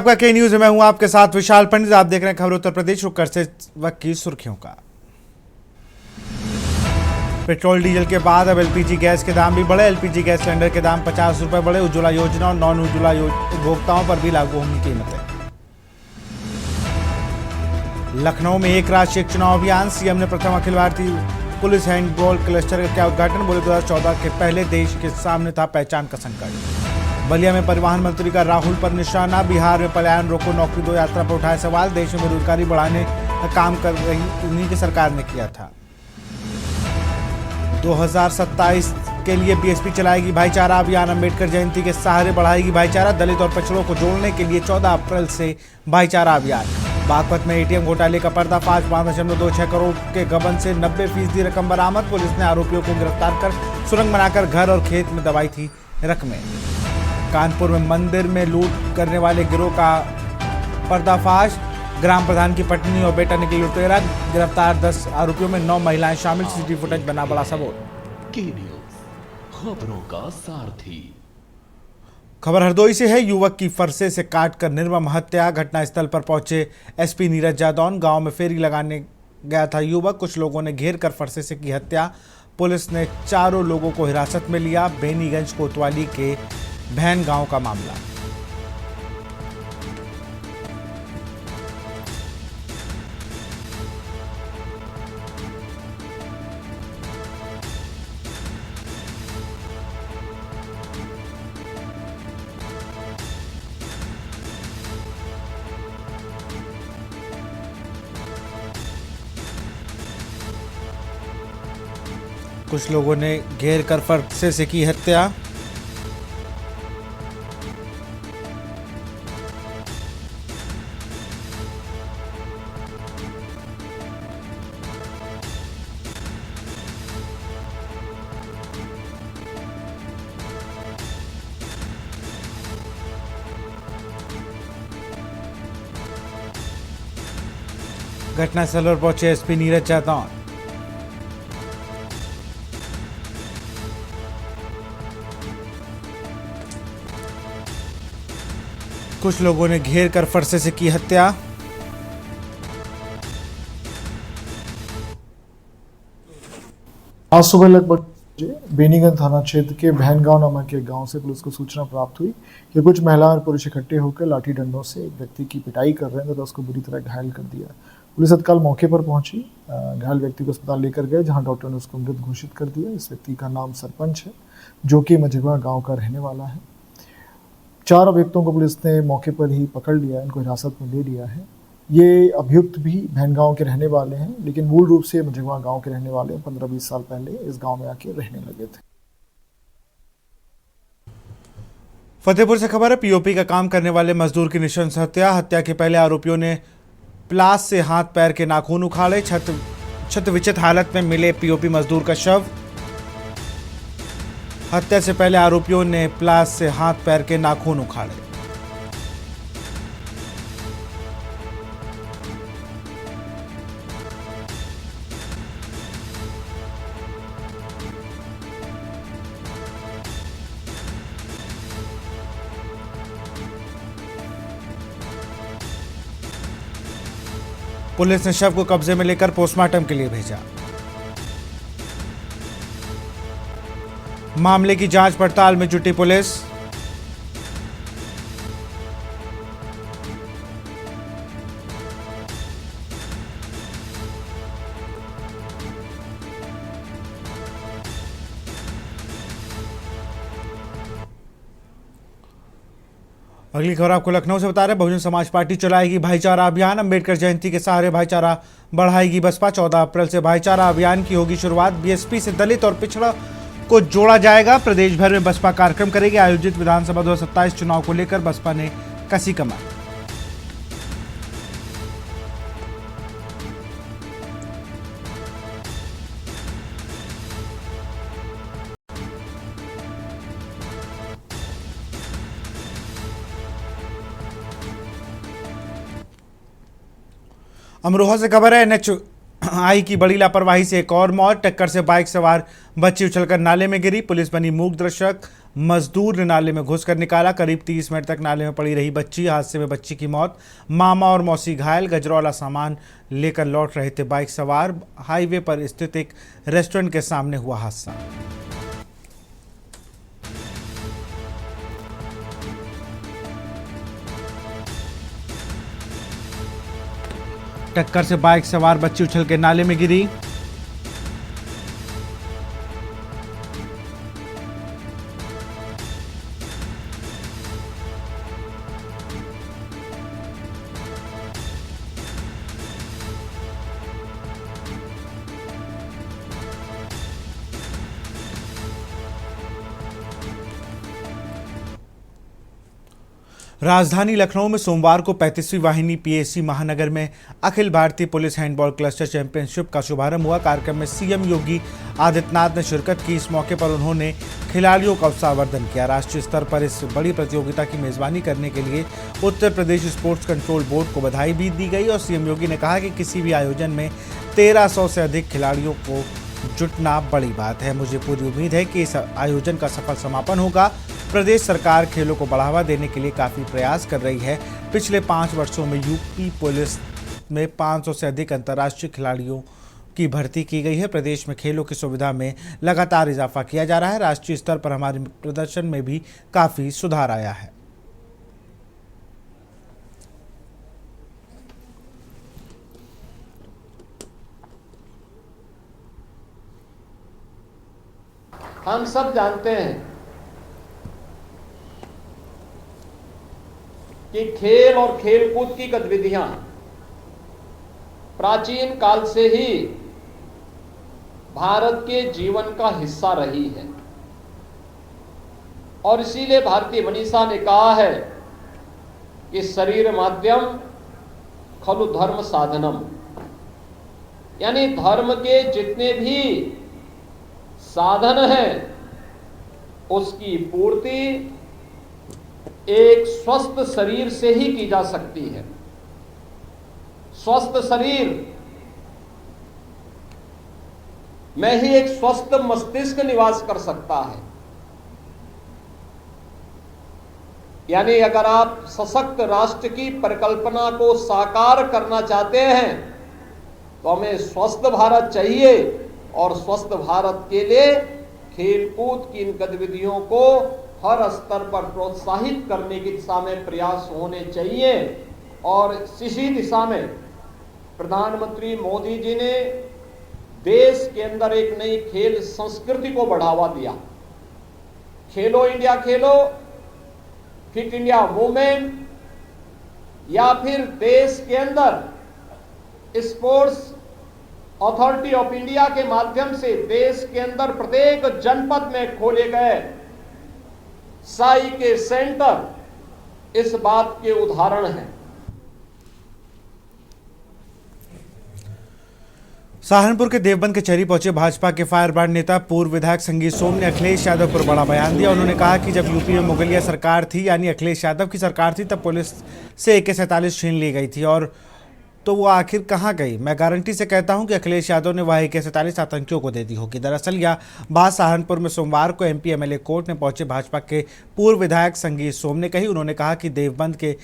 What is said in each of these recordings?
आपका के न्यूज में मैं हूं आपके साथ विशाल पंडित। आप देख रहे हैं खबर उत्तर प्रदेश। रुक से वक्त की सुर्खियों का। पेट्रोल डीजल के बाद अब एलपीजी गैस के दाम भी बढ़े। एलपीजी गैस सिलेंडर के दाम 50 रुपए बढ़े। उज्ज्वला योजना और नॉन उज्ज्वला उपभोक्ताओं पर भी लागू होंगी कीमतें। लखनऊ में एक राष्ट्रीय चुनाव अभियान। सीएम ने प्रथम Akhil Bharatiya police handball cluster का किया उद्घाटन। बोले 2014 के पहले देश के सामने था पहचान का संकट। बलिया में परिवहन मंत्री का राहुल पर निशाना। बिहार में पलायन रोको नौकरी दो यात्रा पर उठाए सवाल। देश में बेरोजगारी बढ़ाने का काम कर रही उन्हीं की सरकार ने किया था। 2027 के लिए बीएसपी चलाएगी भाईचारा अभियान। अंबेडकर जयंती के सहारे बढ़ाएगी भाईचारा। दलित और पिछड़ों को जोड़ने के लिए 14 अप्रैल से भाईचारा अभियान। बागपत में एटीएम घोटाले का पर्दाफाश। 5.26 करोड़ के गबन से 90% रकम बरामद। पुलिस ने आरोपियों को गिरफ्तार कर सुरंग बनाकर घर और खेत में दबाई थी रकमें। कानपुर में मंदिर में लूट करने वाले गिरोह का पर्दाफाश। ग्राम प्रधान की पत्नी और बेटा निकले लुटेरा। गिरफ्तार 10 आरोपियों में 9 महिलाएं शामिल। सीसीटीवी फुटेज बना बड़ा सबूत। खबरों का सारथी। खबर हरदोई से है। युवक की फरसे से काटकर निर्मम हत्या। घटनास्थल पर पहुंचे एसपी नीरज जादौन। गांव में फेरी लगाने गया था युवक। कुछ लोगों ने घेर कर फरसे से की हत्या। पुलिस ने चारों लोगों को हिरासत में लिया। बेनीगंज कोतवाली के भैन गांव का मामला। कुछ लोगों ने घेर कर फरसे से की हत्या। घटनास्थल पर पहुंचे एसपी नीरज जादौन। कुछ लोगों ने घेर कर फरसे से की हत्या। आज सुबह लगभग बेनीगंज थाना क्षेत्र के भैनगांव नामक एक गांव से पुलिस को सूचना प्राप्त हुई कि कुछ महिलाएं और पुरुष इकट्ठे होकर लाठी डंडों से एक व्यक्ति की पिटाई कर रहे हैं तथा उसको बुरी तरह घायल कर दिया। पुलिस तत्काल मौके पर पहुंची। घायल व्यक्ति को अस्पताल लेकर गए, जहां डॉक्टर ने उसको मृत घोषित कर दिया। इस व्यक्ति का नाम सरपंच है, जो कि मझगवा गाँव का रहने वाला है। 4 अभियुक्तों को पुलिस ने मौके पर ही पकड़ लिया, इनको हिरासत में ले लिया है। ये अभियुक्त भी भैनगांव के रहने वाले हैं, लेकिन मूल रूप से मझगवा गांव के रहने वाले 15-20 साल पहले इस गांव में आके रहने लगे थे। फतेहपुर से खबर है। पीओपी का काम करने वाले मजदूर की नृशंस हत्या। हत्या के पहले आरोपियों ने प्लास से हाथ पैर के नाखून उखाड़े। छत विचित हालत में मिले पीओपी मजदूर का शव। हत्या से पहले आरोपियों ने प्लास से हाथ पैर के नाखून उखाड़े। पुलिस ने शव को कब्जे में लेकर पोस्टमार्टम के लिए भेजा। मामले की जांच पड़ताल में जुटी पुलिस। अगली खबर आपको लखनऊ से बता रहे हैं। बहुजन समाज पार्टी चलाएगी भाईचारा अभियान। अंबेडकर जयंती के सहारे भाईचारा बढ़ाएगी बसपा। 14 अप्रैल से भाईचारा अभियान की होगी शुरुआत। बीएसपी से दलित और पिछड़ा को जोड़ा जाएगा। प्रदेश भर में बसपा कार्यक्रम करेगी। आयोजित विधानसभा 2027 चुनाव को लेकर बसपा ने कसी कमर। अमरोहा से खबर है। एनएचआई की बड़ी लापरवाही से एक और मौत। टक्कर से बाइक सवार बच्ची उछलकर नाले में गिरी। पुलिस बनी मूक दर्शक। मजदूर ने नाले में घुसकर निकाला। करीब 30 मिनट तक नाले में पड़ी रही बच्ची। हादसे में बच्ची की मौत, मामा और मौसी घायल। गजरौला सामान लेकर लौट रहे थे बाइक सवार। हाईवे पर स्थित एक रेस्टोरेंट के सामने हुआ हादसा। टक्कर से बाइक सवार बच्ची उछल के नाले में गिरी। राजधानी लखनऊ में सोमवार को 35वीं वाहिनी पीएसी महानगर में Akhil Bharatiya police handball cluster championship का शुभारंभ हुआ। कार्यक्रम में सीएम योगी आदित्यनाथ ने शिरकत की। इस मौके पर उन्होंने खिलाड़ियों का उत्साहवर्धन किया। राष्ट्रीय स्तर पर इस बड़ी प्रतियोगिता की मेजबानी करने के लिए Uttar Pradesh sports control board को बधाई भी दी गई। और सीएम योगी ने कहा कि किसी भी आयोजन में 1300 से अधिक खिलाड़ियों को जुटना बड़ी बात है। मुझे पूरी उम्मीद है कि इस आयोजन का सफल समापन होगा। प्रदेश सरकार खेलों को बढ़ावा देने के लिए काफ़ी प्रयास कर रही है। पिछले 5 वर्षों में यूपी पुलिस में 500 से अधिक अंतर्राष्ट्रीय खिलाड़ियों की भर्ती की गई है। प्रदेश में खेलों की सुविधा में लगातार इजाफा किया जा रहा है। राष्ट्रीय स्तर पर हमारे प्रदर्शन में भी काफ़ी सुधार आया है। हम सब जानते हैं कि खेल और खेलकूद की गतिविधियां प्राचीन काल से ही भारत के जीवन का हिस्सा रही है। और इसीलिए भारतीय मनीषा ने कहा है कि शरीर माध्यम खलु धर्म साधनम, यानी धर्म के जितने भी साधन है उसकी पूर्ति एक स्वस्थ शरीर से ही की जा सकती है। स्वस्थ शरीर में ही एक स्वस्थ मस्तिष्क निवास कर सकता है। यानी अगर आप सशक्त राष्ट्र की परिकल्पना को साकार करना चाहते हैं तो हमें स्वस्थ भारत चाहिए। और स्वस्थ भारत के लिए खेलकूद की इन गतिविधियों को हर स्तर पर प्रोत्साहित करने की दिशा में प्रयास होने चाहिए। और इसी दिशा में प्रधानमंत्री मोदी जी ने देश के अंदर एक नई खेल संस्कृति को बढ़ावा दिया। खेलो इंडिया खेलो, फिट इंडिया मूवमेंट, या फिर देश के अंदर स्पोर्ट्स अथॉरिटी ऑफ इंडिया के माध्यम से देश के अंदर प्रत्येक जनपद में खोले गए साई के सेंटर इस बात के उदाहरण हैं। सहारनपुर के देवबंद कचहरी पहुंचे भाजपा के फायर ब्रांड नेता पूर्व विधायक संगीत सोम ने अखिलेश यादव पर बड़ा बयान दिया। उन्होंने कहा कि जब यूपी में मुगलिया सरकार थी, यानी अखिलेश यादव की सरकार थी, तब पुलिस से AK-47 छीन ली गई थी। और तो वो आखिर कहाँ गई? मैं गारंटी से कहता हूं कि अखिलेश यादव ने वह AK-47 आतंकियों को दे दी होगी। दरअसल यह बात सहारनपुर में सोमवार को MP MLA कोर्ट में पहुंचे भाजपा के पूर्व विधायक संगीत सोम ने कही। उन्होंने कहा कि देवबंद के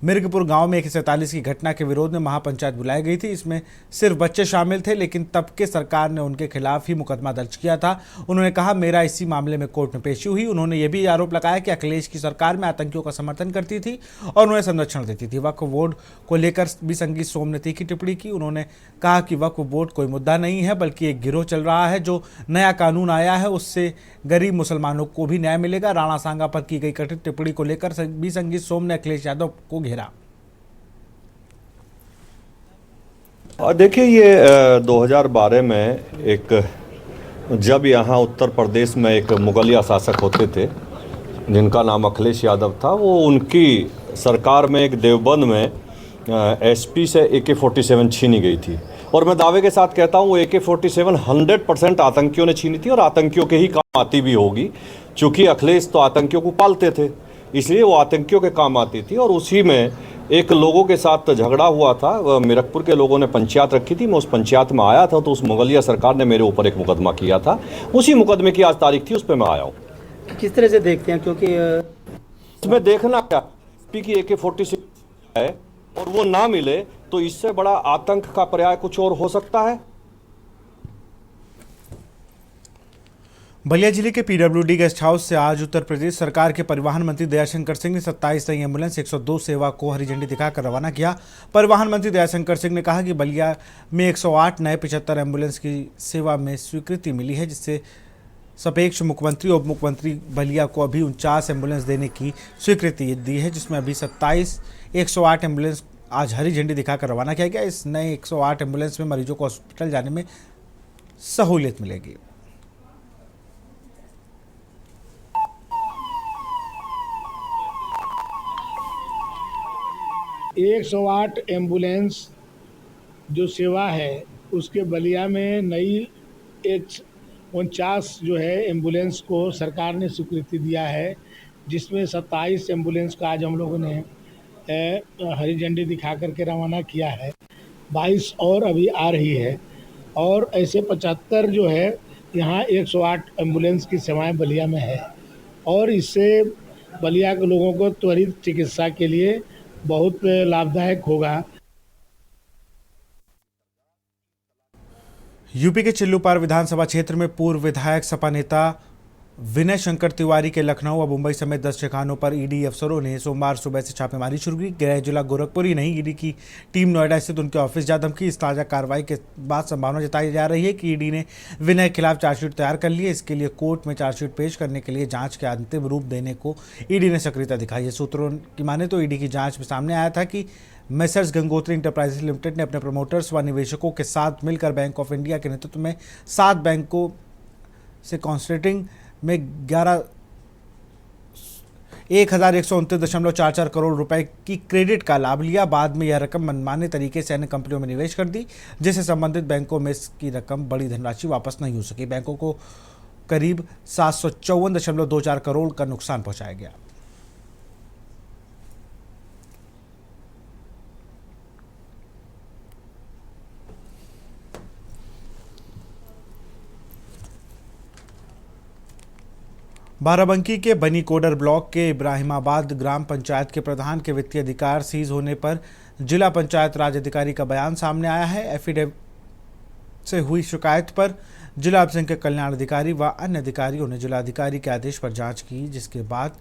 मिर्गपुर गांव में AK-47 की घटना के विरोध में महापंचायत बुलाई गई थी। इसमें सिर्फ बच्चे शामिल थे, लेकिन तब के सरकार ने उनके खिलाफ ही मुकदमा दर्ज किया था। उन्होंने कहा, मेरा इसी मामले में कोर्ट में पेशी हुई। उन्होंने ये भी आरोप लगाया कि अखिलेश की सरकार में आतंकियों का समर्थन करती थी और उन्हें संरक्षण देती थी। वक्फ बोर्ड को लेकर भी संगीत सोम ने तीखी टिप्पणी की। उन्होंने कहा कि वक्फ बोर्ड कोई मुद्दा नहीं है, बल्कि एक गिरोह चल रहा है। जो नया कानून आया है उससे गरीब मुसलमानों को भी न्याय मिलेगा। राणा सांगा पर की गई कथित टिप्पणी को लेकर भी संगीत सोम ने अखिलेश यादव को घेरा। और देखिए, ये 2012 में जब यहाँ उत्तर प्रदेश में एक मुगलिया शासक होते थे जिनका नाम अखिलेश यादव था, वो उनकी सरकार में एक देवबंद में SP से AK-47 छीनी गई थी। और मैं दावे के साथ कहता हूँ वो AK-47 100% आतंकियों ने छीनी थी और आतंकियों के ही काम आती भी होगी, क्योंकि अखिलेश तो आतंकियों को पालते थे, इसलिए वो आतंकियों के काम आती थी। और उसी में एक लोगों के साथ झगड़ा हुआ था। मिरकपुर के लोगों ने पंचायत रखी थी, मैं उस पंचायत में आया था, तो उस मुगलिया सरकार ने मेरे ऊपर एक मुकदमा किया था। उसी मुकदमे की आज तारीख थी, उस पर मैं आया हूँ। किस तरह से देखते हैं, क्योंकि इसमें देखना क्या पी की AK-46 है और वो ना मिले तो इससे बड़ा आतंक का पर्याय कुछ और हो सकता है? बलिया जिले के PWD गेस्ट हाउस से आज उत्तर प्रदेश सरकार के परिवहन मंत्री दयाशंकर सिंह ने 27 नई एम्बुलेंस 102 सेवा को हरी झंडी दिखाकर रवाना किया। परिवहन मंत्री दयाशंकर सिंह ने कहा कि बलिया में 108 नए 75 एम्बुलेंस की सेवा में स्वीकृति मिली है, जिससे सापेक्ष मुख्यमंत्री और उप मुख्यमंत्री बलिया को अभी 49 एम्बुलेंस देने की स्वीकृति दी है, जिसमें अभी 108 एम्बुलेंस आज हरी झंडी दिखाकर रवाना किया गया। इस नए 108 एम्बुलेंस में मरीजों को हॉस्पिटल जाने में सहूलियत मिलेगी। एक 108 एम्बुलेंस जो सेवा है उसके बलिया में नई 149 जो है एम्बुलेंस को सरकार ने स्वीकृति दिया है, जिसमें 27 एम्बुलेंस का आज हम लोगों ने हरी झंडी दिखा करके रवाना किया है। 22 और अभी आ रही है और ऐसे 75 जो है यहाँ 108 एम्बुलेंस की सेवाएं बलिया में है और इससे बलिया के लोगों को त्वरित चिकित्सा के लिए बहुत लाभदायक होगा। यूपी के चिल्लूपार विधानसभा क्षेत्र में पूर्व विधायक सपा नेता विनय शंकर तिवारी के लखनऊ और मुंबई समेत 10 ठिकानों पर ईडी अफसरों ने सोमवार सुबह से छापेमारी शुरू की। गृह जिला गोरखपुर ही नहीं, ईडी की टीम नोएडा स्थित उनके ऑफिस जा धमकी। इस ताज़ा कार्रवाई के बाद संभावना जताई जा रही है कि ईडी ने विनय के खिलाफ चार्जशीट तैयार कर ली है। इसके लिए कोर्ट में चार्जशीट पेश करने के लिए जांच के अंतिम रूप देने को ईडी ने सक्रियता दिखाई है। सूत्रों की माने तो ईडी की जांच में सामने आया था कि मेसर्स गंगोत्री इंटरप्राइजेज लिमिटेड ने अपने प्रमोटर्स व निवेशकों के साथ मिलकर बैंक ऑफ इंडिया के नेतृत्व में 7 बैंकों से कॉन्सल्टिंग में 1129.44 करोड़ रुपए की क्रेडिट का लाभ लिया। बाद में यह रकम मनमाने तरीके से अन्य कंपनियों में निवेश कर दी, जिससे संबंधित बैंकों में इसकी रकम बड़ी धनराशि वापस नहीं हो सकी। बैंकों को करीब 754.24 करोड़ का नुकसान पहुंचाया गया। बाराबंकी के बनी कोडर ब्लॉक के इब्राहिमाबाद ग्राम पंचायत के प्रधान के वित्तीय अधिकार सीज होने पर जिला पंचायत राज अधिकारी का बयान सामने आया है। एफिडेविट से हुई शिकायत पर जिला अल्पसंख्यक कल्याण अधिकारी व अन्य अधिकारियों ने जिलाधिकारी के आदेश पर जांच की, जिसके बाद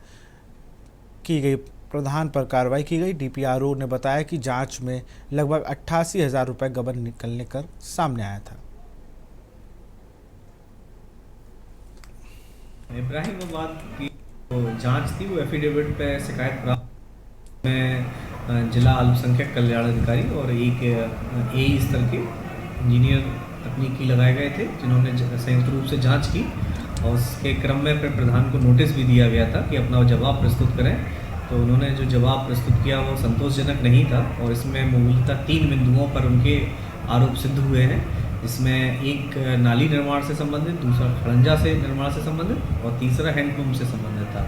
की गई प्रधान पर कार्रवाई की गई। डीपीआरओ ने बताया कि जांच में लगभग 88,000 रुपये गबन निकलने कर सामने आया था। इब्राहिमाबाद की जांच थी, वो एफिडेविट पे शिकायत प्राप्त में जिला अल्पसंख्यक कल्याण अधिकारी और एक ए स्तर के इंजीनियर तकनीकी लगाए गए थे, जिन्होंने संयुक्त रूप से जांच की और उसके क्रम में फिर प्रधान को नोटिस भी दिया गया था कि अपना जवाब प्रस्तुत करें। तो उन्होंने जो जवाब प्रस्तुत किया वो संतोषजनक नहीं था और इसमें मूलतः 3 बिंदुओं पर उनके आरोप सिद्ध हुए हैं। इसमें एक नाली निर्माण से संबंधित, दूसरा खड़ंजा से निर्माण से संबंधित और तीसरा हैंडपम्प से संबंधित था।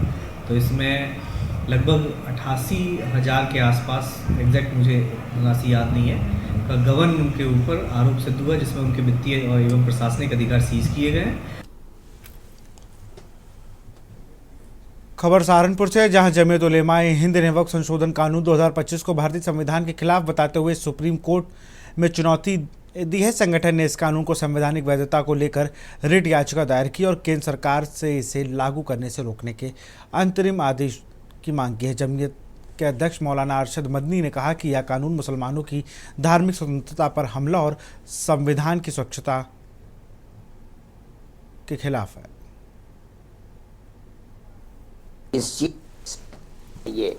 तो इसमें लगभग 88,000 के आसपास, एग्जैक्ट मुझे राशि याद नहीं है, का गबन उनके ऊपर आरोप सिद्ध हुआ, जिसमें उनके वित्तीय एवं प्रशासनिक अधिकार सीज किए गए। खबर सहारनपुर से, जहां जमीयत उलेमाए हिंद ने वक्फ संशोधन कानून 2025 को भारतीय संविधान के खिलाफ बताते हुए सुप्रीम कोर्ट में चुनौती दी है। संगठन ने इस कानून को संवैधानिक वैधता को लेकर रिट याचिका दायर की और केंद्र सरकार से इसे लागू करने से रोकने के अंतरिम आदेश की मांग की है। जमीयत के अध्यक्ष मौलाना अरशद मदनी ने कहा कि यह कानून मुसलमानों की धार्मिक स्वतंत्रता पर हमला और संविधान की स्वच्छता के खिलाफ है। इस चीज ये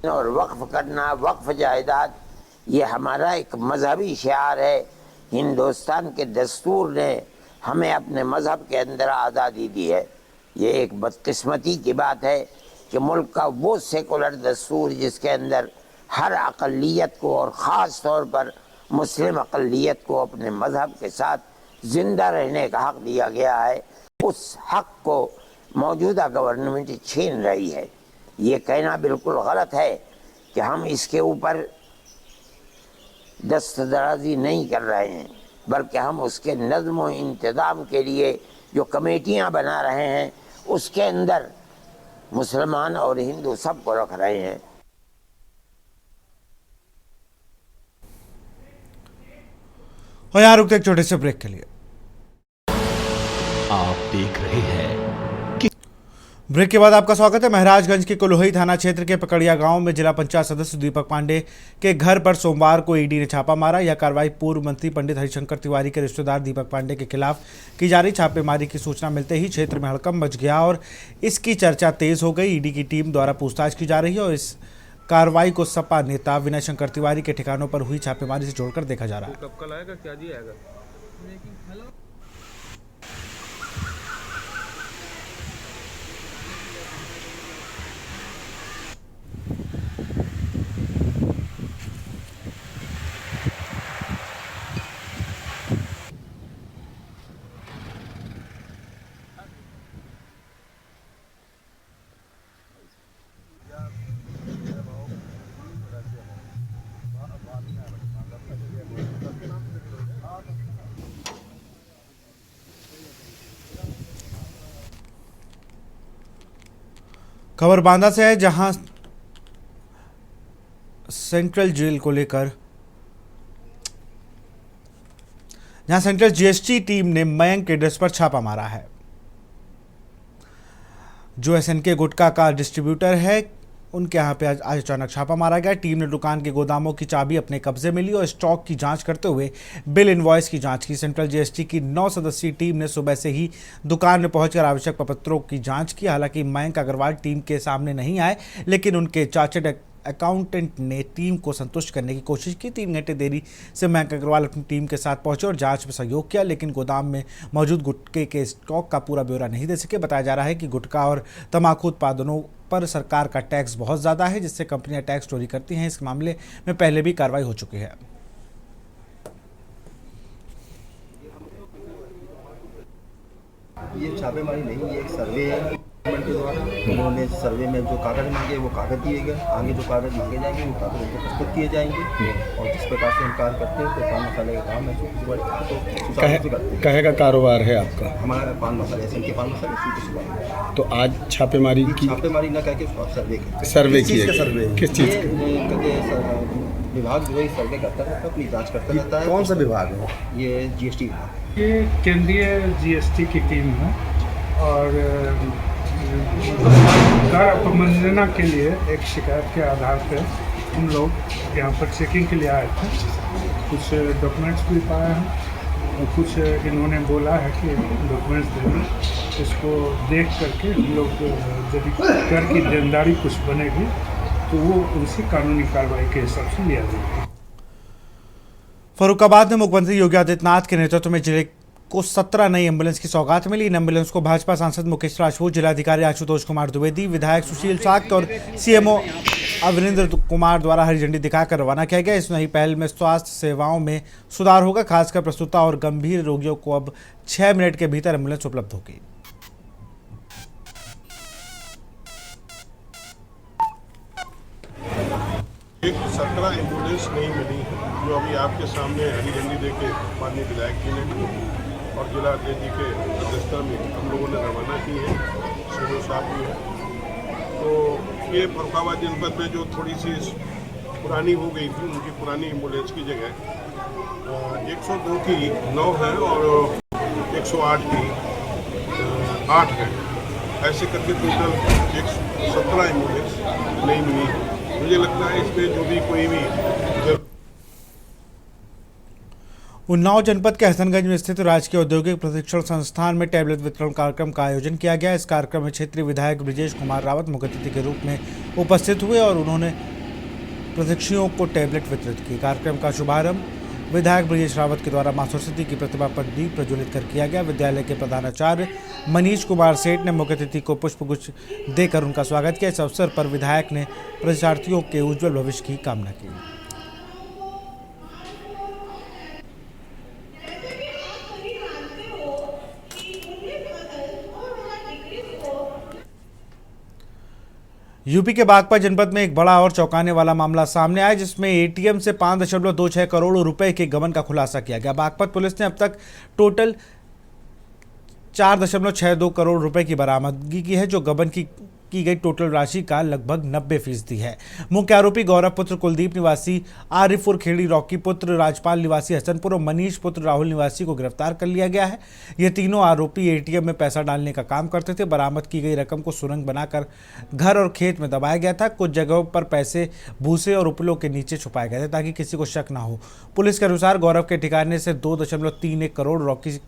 और वक्फ करना, वक्फ जायदाद, ये हमारा एक मजहबी शिआर है। हिंदुस्तान के दस्तूर ने हमें अपने मजहब के अंदर आज़ादी दी है। ये एक बदकिस्मती की बात है कि मुल्क का वो सेकुलर दस्तूर जिसके अंदर हर अक़लियत को और ख़ास तौर पर मुस्लिम अक़लियत को अपने मजहब के साथ ज़िंदा रहने का हक़ दिया गया है, उस हक़ को मौजूदा गवर्नमेंट छीन रही है। ये कहना बिल्कुल गलत है कि हम इसके ऊपर दस्तदराजी नहीं कर रहे हैं, बल्कि हम उसके नज़्म व इंतज़ाम के लिए जो कमेटियां बना रहे हैं उसके अंदर मुसलमान और हिंदू सबको रख रहे हैं। और यहाँ रुकते एक छोटे से ब्रेक के लिए। आप देख रहे हैं ब्रेक के बाद आपका स्वागत है। महाराजगंज के कुलोही थाना क्षेत्र के पकड़िया गांव में जिला पंचायत सदस्य दीपक पांडे के घर पर सोमवार को ईडी ने छापा मारा। यह कार्रवाई पूर्व मंत्री पंडित हरिशंकर तिवारी के रिश्तेदार दीपक पांडे के खिलाफ की जा रही छापेमारी की सूचना मिलते ही क्षेत्र में हड़कंप मच गया और इसकी चर्चा तेज हो गई। ईडी की टीम द्वारा पूछताछ की जा रही है और इस कार्रवाई को सपा नेता विनय शंकर तिवारी के ठिकानों पर हुई छापेमारी से जोड़कर देखा जा रहा है। कब कल आएगा, क्या जी आएगा? खबर बांदा से है, जहां सेंट्रल जीएसटी टीम ने मयंक के एड्रेस पर छापा मारा है, जो एसएनके गुटखा का डिस्ट्रीब्यूटर है। उनके यहाँ पे आज अचानक छापा मारा गया। टीम ने दुकान के गोदामों की चाबी अपने कब्जे में ली और स्टॉक की जांच करते हुए बिल इनवॉइस की जांच की। सेंट्रल जीएसटी की 9 सदस्यीय टीम ने सुबह से ही दुकान में पहुंचकर आवश्यक प्रपत्रों की जांच की। हालांकि मयंक अग्रवाल टीम के सामने नहीं आए, लेकिन उनके चार्टर्ड अकाउंटेंट ने टीम को संतुष्ट करने की कोशिश की। 3 घंटे देरी से मयंक अग्रवाल अपनी टीम के साथ पहुंचे और जांच में सहयोग किया, लेकिन गोदाम में मौजूद गुटखे के स्टॉक का पूरा ब्यौरा नहीं दे सके। बताया जा रहा है कि गुटखा और तंबाकू उत्पादनों पर सरकार का टैक्स बहुत ज़्यादा है, जिससे कंपनियां टैक्स चोरी करती हैं। इस मामले में पहले भी कार्रवाई हो चुकी है। ये छापेमारी नहीं, ये एक सर्वे है गवर्नमेंट के द्वारा। उन्होंने सर्वे में जो कागज मांगे वो कागज दिए गए, आगे जो कागज मांगे जाएंगे वो कागज उनको प्रस्तुत किए जाएंगे और जिस प्रकार से हम कार्य करते हैं तो पान मसाले का काम है, कहे का कारोबार है आपका? हमारा पान मसाले एसएनके पान मसाले इसी के सुबह। तो आज छापेमारी की? छापेमारी न करके सर्वे किए? किस चीज़ का? विभाग जो है सर्वे करता रहता है, अपनी जाँच करता रहता है। कौन सा विभाग है ये? जीएसटी विभाग। ये केंद्रीय जीएसटी की टीम है और कर अपमानना के लिए एक शिकायत के आधार पर हम लोग यहाँ पर चेकिंग के लिए आए थे। कुछ डॉक्यूमेंट्स भी पाए हैं और कुछ इन्होंने बोला है कि डॉक्यूमेंट्स देना, इसको देख करके हम लोग यदि कर की देनदारी कुछ बनेगी तो वो उनसे कानूनी कार्रवाई के हिसाब से लिया जाएगा। फर्रुखाबाद में मुख्यमंत्री योगी आदित्यनाथ के नेतृत्व में जिले को 17 नई एम्बुलेंस की सौगात मिली। इन एम्बुलेंस को भाजपा सांसद मुकेश राजपूत, जिलाधिकारी आशुतोष कुमार द्विवेदी, विधायक सुशील साक्य और सीएमओ अवनिंद्र कुमार द्वारा हरी झंडी दिखाकर रवाना किया गया। इस नई पहल में स्वास्थ्य सेवाओं में सुधार होगा। खासकर प्रसूता और गंभीर रोगियों को अब 6 मिनट के भीतर एम्बुलेंस उपलब्ध होगी। एक 17 एम्बुलेंस नहीं मिली है, जो अभी आपके सामने हरी झंडी देके माननीय विधायक जी ने और जिला अध्यक्ष जी के अध्यक्षता में हम लोगों ने रवाना की है। सीओ साहब भी है। तो ये फर्रुखाबाद जनपद में जो थोड़ी सी पुरानी हो गई थी, उनकी पुरानी एम्बुलेंस की जगह 102 की 9 है और 108 की 8 है। ऐसे करके टोटल 17 एम्बुलेंस नहीं मिली। मुझे लगता है इसमें जो भी कोई भी उन्नाव जनपद के हसनगंज में स्थित राजकीय औद्योगिक प्रशिक्षण संस्थान में टैबलेट वितरण कार्यक्रम का आयोजन किया गया। इस कार्यक्रम में क्षेत्रीय विधायक ब्रिजेश कुमार रावत मुख्य अतिथि के रूप में उपस्थित हुए और उन्होंने प्रशिक्षुओं को टैबलेट वितरित किए। कार्यक्रम का शुभारंभ विधायक ब्रिजेश रावत के द्वारा मां सरस्वती की प्रतिमा पर दीप प्रज्वलित कर किया गया। विद्यालय के प्रधानाचार्य मनीष कुमार सेठ ने मुख्य अतिथि को पुष्पगुच्छ देकर उनका स्वागत किया। इस अवसर पर विधायक ने परीक्षार्थियों के उज्जवल भविष्य की कामना की। यूपी के बागपत जनपद में एक बड़ा और चौंकाने वाला मामला सामने आया, जिसमें एटीएम से 5.26 करोड़ रुपए के गबन का खुलासा किया गया। बागपत पुलिस ने अब तक टोटल 4.62 करोड़ रुपए की बरामदगी की है, जो गबन की गई टोटल राशि का लगभग 90% है। मुख्य आरोपी गौरव पुत्र कुलदीप निवासी आरिफपुर खेड़ी, रॉकी पुत्र राजपाल निवासी हसनपुर और मनीष पुत्र राहुल निवासी को गिरफ्तार कर लिया गया है। ये तीनों आरोपी एटीएम में पैसा डालने का काम करते थे। बरामद की गई रकम को सुरंग बनाकर घर और खेत में दबाया गया था। कुछ जगहों पर पैसे भूसे और उपलों के नीचे छुपाए गए थे ताकि किसी को शक न हो। पुलिस के अनुसार गौरव के ठिकाने से 2.31 करोड़, रॉकी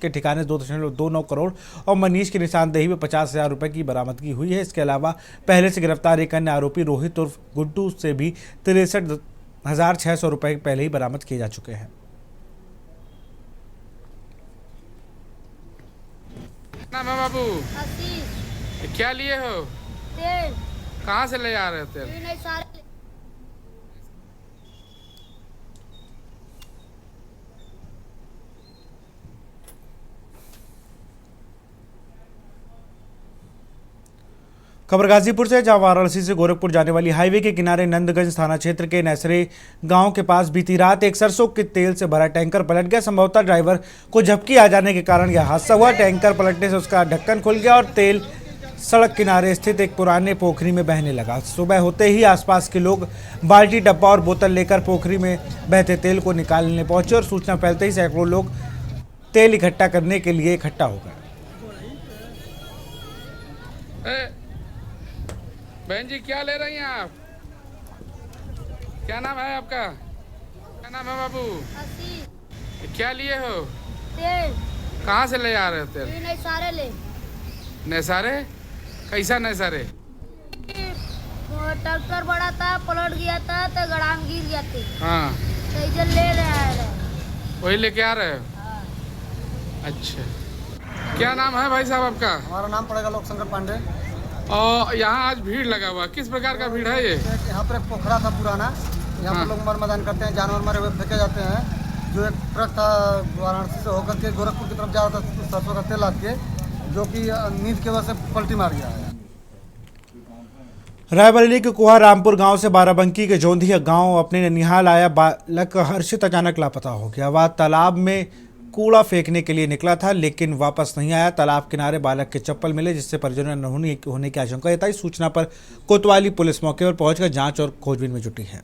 के ठिकाने 2.29 करोड़ और मनीष की निशानदेही में 50,000 रुपए की बरामदगी हुई है। इसके अलावा पहले से गिरफ्तार एक अन्य आरोपी रोहित उर्फ गुड्डू से भी 63,600 रुपए पहले ही बरामद किए जा चुके हैं। नाम है बाबू? क्या लिए हो? तेल। कहाँ से ले आ रहे हो तेल? खबर गाजीपुर से, जहां वाराणसी से गोरखपुर जाने वाली हाईवे के किनारे नंदगंज थाना क्षेत्र के नैसरे गांव के पास बीती रात एक सरसों के तेल से भरा टैंकर पलट गया। संभवतः ड्राइवर को झपकी आ जाने के कारण यह हादसा हुआ। टैंकर पलटने से उसका ढक्कन खुल गया और तेल सड़क किनारे स्थित एक पुराने पोखरी में बहने लगा। सुबह होते ही आसपास के लोग बाल्टी, डब्बा और बोतल लेकर पोखरी में बहते तेल को निकालने पहुंचे और सूचना फैलते ही सैकड़ों लोग तेल इकट्ठा करने के लिए इकट्ठा हो गए। बहन जी क्या ले रही हैं आप? क्या नाम है आपका? क्या नाम है बाबू? क्या लिए हो? तेल। कहाँ से ले आ रहे हो तेल? नैसारे ले। नैसारे? कैसा नैसारे? ट्रैक्टर बड़ा था, पलट गया था तो गड़ाम गिर गया था। हाँ, तो इधर ले रहे वही लेके आ रहे हो? अच्छा, क्या नाम है भाई साहब आपका? हमारा नाम पड़ेगा लोकशंकर पांडे। और यहाँ आज भीड़ लगा हुआ, किस प्रकार का भीड़ है ये? यहाँ पर एक पोखरा था पुराना, यहाँ पर लोग मरमदान करते हैं, जानवर मरे हुए फेंके जाते हैं। जो एक ट्रक था वाराणसी से होकर के गोरखपुर की तरफ जा रहा था सरसों का तेल लाद के, जो कि नींद की वजह से पलटी मार गया है। रायबरेली के कुहा रामपुर गांव से बाराबंकी के जोंधिया गांव अपने ननिहाल आया बालक हर्षित अचानक लापता हो गया। वह तालाब में कूड़ा फेंकने के लिए निकला था लेकिन वापस नहीं आया। तालाब किनारे बालक के चप्पल मिले, जिससे परिजनों ने होने की आशंका जताई। सूचना पर कोतवाली पुलिस मौके पर पहुंचकर जांच और खोजबीन में जुटी है।